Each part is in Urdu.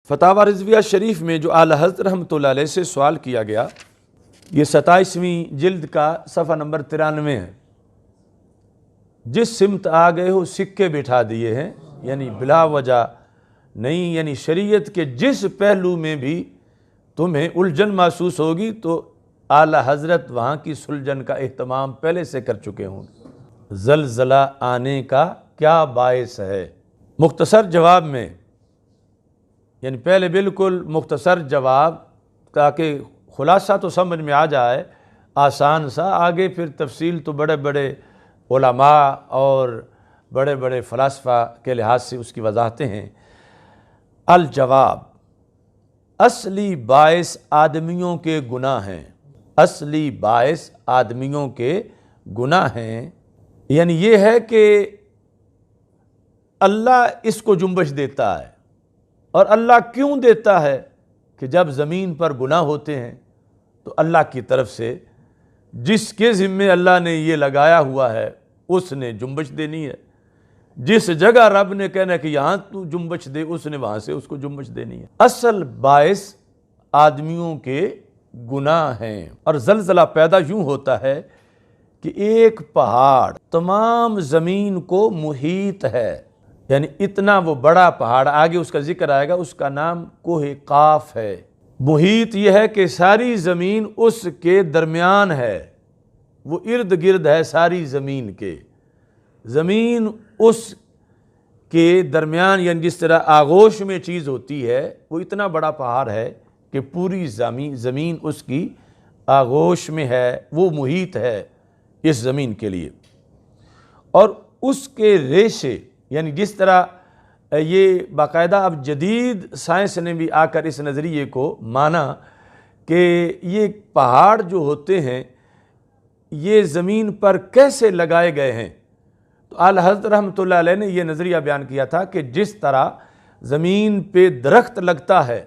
فتاوی رضویہ شریف میں جو اعلیٰ حضرت رحمۃ اللہ علیہ سے سوال کیا گیا، یہ 27ویں جلد کا صفحہ نمبر 93 ہے۔ جس سمت آ گئے ہو سکے بٹھا دیے ہیں، یعنی بلا وجہ نہیں، یعنی شریعت کے جس پہلو میں بھی تمہیں الجھن محسوس ہوگی تو اعلیٰ حضرت وہاں کی سلجھن کا اہتمام پہلے سے کر چکے ہوں۔ زلزلہ آنے کا کیا باعث ہے؟ مختصر جواب میں، یعنی پہلے بالکل مختصر جواب تاکہ خلاصہ تو سمجھ میں آ جائے آسان سا، آگے پھر تفصیل تو بڑے بڑے علماء اور بڑے بڑے فلاسفہ کے لحاظ سے اس کی وضاحتیں ہیں۔ الجواب، اصلی باعث آدمیوں کے گناہ ہیں، اصلی باعث آدمیوں کے گناہ ہیں، یعنی یہ ہے کہ اللہ اس کو جنبش دیتا ہے، اور اللہ کیوں دیتا ہے کہ جب زمین پر گناہ ہوتے ہیں تو اللہ کی طرف سے جس کے ذمے اللہ نے یہ لگایا ہوا ہے اس نے جنبش دینی ہے، جس جگہ رب نے کہنا ہے کہ یہاں تو جنبش دے، اس نے وہاں سے اس کو جنبش دینی ہے۔ اصل باعث آدمیوں کے گناہ ہیں، اور زلزلہ پیدا یوں ہوتا ہے کہ ایک پہاڑ تمام زمین کو محیط ہے، یعنی اتنا وہ بڑا پہاڑ، آگے اس کا ذکر آئے گا، اس کا نام کوہ قاف ہے۔ محیط یہ ہے کہ ساری زمین اس کے درمیان ہے، وہ ارد گرد ہے ساری زمین کے، زمین اس کے درمیان، یعنی جس طرح آغوش میں چیز ہوتی ہے، وہ اتنا بڑا پہاڑ ہے کہ پوری زمین اس کی آغوش میں ہے، وہ محیط ہے اس زمین کے لیے۔ اور اس کے ریشے، یعنی جس طرح یہ باقاعدہ اب جدید سائنس نے بھی آ کر اس نظریے کو مانا کہ یہ پہاڑ جو ہوتے ہیں یہ زمین پر کیسے لگائے گئے ہیں، تو اعلیٰ حضرت رحمۃ اللہ علیہ نے یہ نظریہ بیان کیا تھا کہ جس طرح زمین پہ درخت لگتا ہے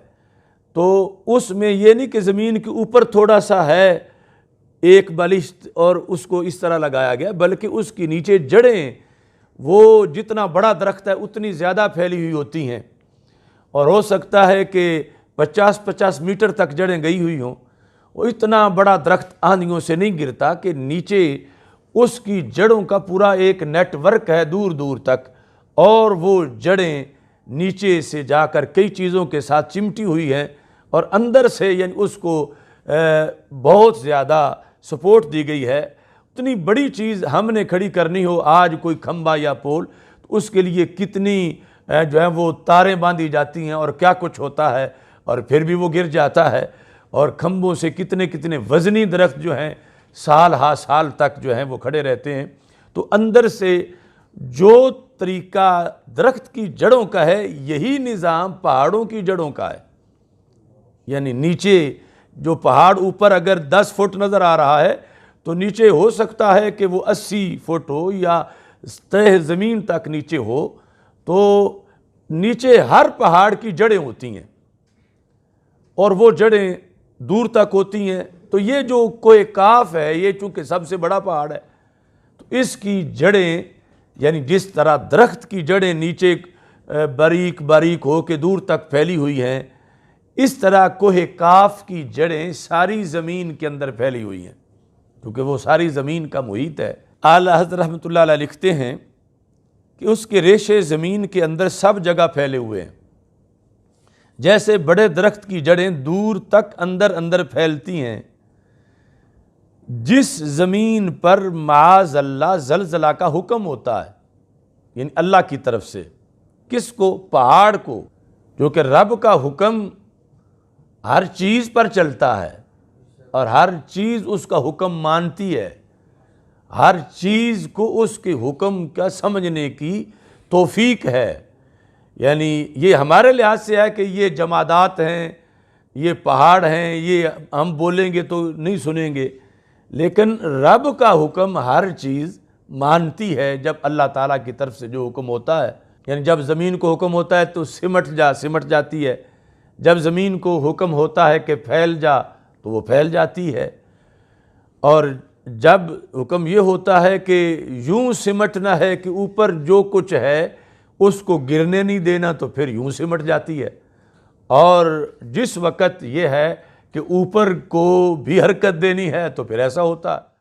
تو اس میں یہ نہیں کہ زمین کے اوپر تھوڑا سا ہے ایک بالشت اور اس کو اس طرح لگایا گیا، بلکہ اس کی نیچے جڑیں، وہ جتنا بڑا درخت ہے اتنی زیادہ پھیلی ہوئی ہوتی ہیں، اور ہو سکتا ہے کہ 50 میٹر تک جڑیں گئی ہوئی ہوں۔ وہ اتنا بڑا درخت آندھیوں سے نہیں گرتا کہ نیچے اس کی جڑوں کا پورا ایک نیٹ ورک ہے دور دور تک، اور وہ جڑیں نیچے سے جا کر کئی چیزوں کے ساتھ چمٹی ہوئی ہیں، اور اندر سے یعنی اس کو بہت زیادہ سپورٹ دی گئی ہے۔ اتنی بڑی چیز ہم نے کھڑی کرنی ہو آج، کوئی کھمبا یا پول، تو اس کے لیے کتنی جو ہے وہ تاریں باندھی جاتی ہیں اور کیا کچھ ہوتا ہے، اور پھر بھی وہ گر جاتا ہے، اور کھمبوں سے کتنے کتنے وزنی درخت جو ہیں سال ہا سال تک جو ہیں وہ کھڑے رہتے ہیں۔ تو اندر سے جو طریقہ درخت کی جڑوں کا ہے یہی نظام پہاڑوں کی جڑوں کا ہے، یعنی نیچے جو پہاڑ اوپر اگر 10 فٹ نظر آ رہا ہے تو نیچے ہو سکتا ہے کہ وہ 80 فٹ ہو یا تہ زمین تک نیچے ہو، تو نیچے ہر پہاڑ کی جڑیں ہوتی ہیں، اور وہ جڑیں دور تک ہوتی ہیں۔ تو یہ جو کوہ قاف ہے، یہ چونکہ سب سے بڑا پہاڑ ہے، تو اس کی جڑیں، یعنی جس طرح درخت کی جڑیں نیچے باریک باریک ہو کے دور تک پھیلی ہوئی ہیں، اس طرح کوہ قاف کی جڑیں ساری زمین کے اندر پھیلی ہوئی ہیں، کیونکہ وہ ساری زمین کا محیط ہے۔ اعلیٰ حضرت رحمۃ اللہ علیہ لکھتے ہیں کہ اس کے ریشے زمین کے اندر سب جگہ پھیلے ہوئے ہیں، جیسے بڑے درخت کی جڑیں دور تک اندر اندر پھیلتی ہیں۔ جس زمین پر معاذ اللہ زلزلہ کا حکم ہوتا ہے، یعنی اللہ کی طرف سے، کس کو؟ پہاڑ کو، جو کہ رب کا حکم ہر چیز پر چلتا ہے، اور ہر چیز اس کا حکم مانتی ہے، ہر چیز کو اس کے حکم کا سمجھنے کی توفیق ہے۔ یعنی یہ ہمارے لحاظ سے ہے کہ یہ جمادات ہیں، یہ پہاڑ ہیں، یہ ہم بولیں گے تو نہیں سنیں گے، لیکن رب کا حکم ہر چیز مانتی ہے جب اللہ تعالیٰ کی طرف سے جو حکم ہوتا ہے۔ یعنی جب زمین کو حکم ہوتا ہے تو سمٹ جاتی ہے، جب زمین کو حکم ہوتا ہے کہ پھیل جا تو وہ پھیل جاتی ہے، اور جب حکم یہ ہوتا ہے کہ یوں سمٹنا ہے کہ اوپر جو کچھ ہے اس کو گرنے نہیں دینا تو پھر یوں سمٹ جاتی ہے، اور جس وقت یہ ہے کہ اوپر کو بھی حرکت دینی ہے تو پھر ایسا ہوتا ہے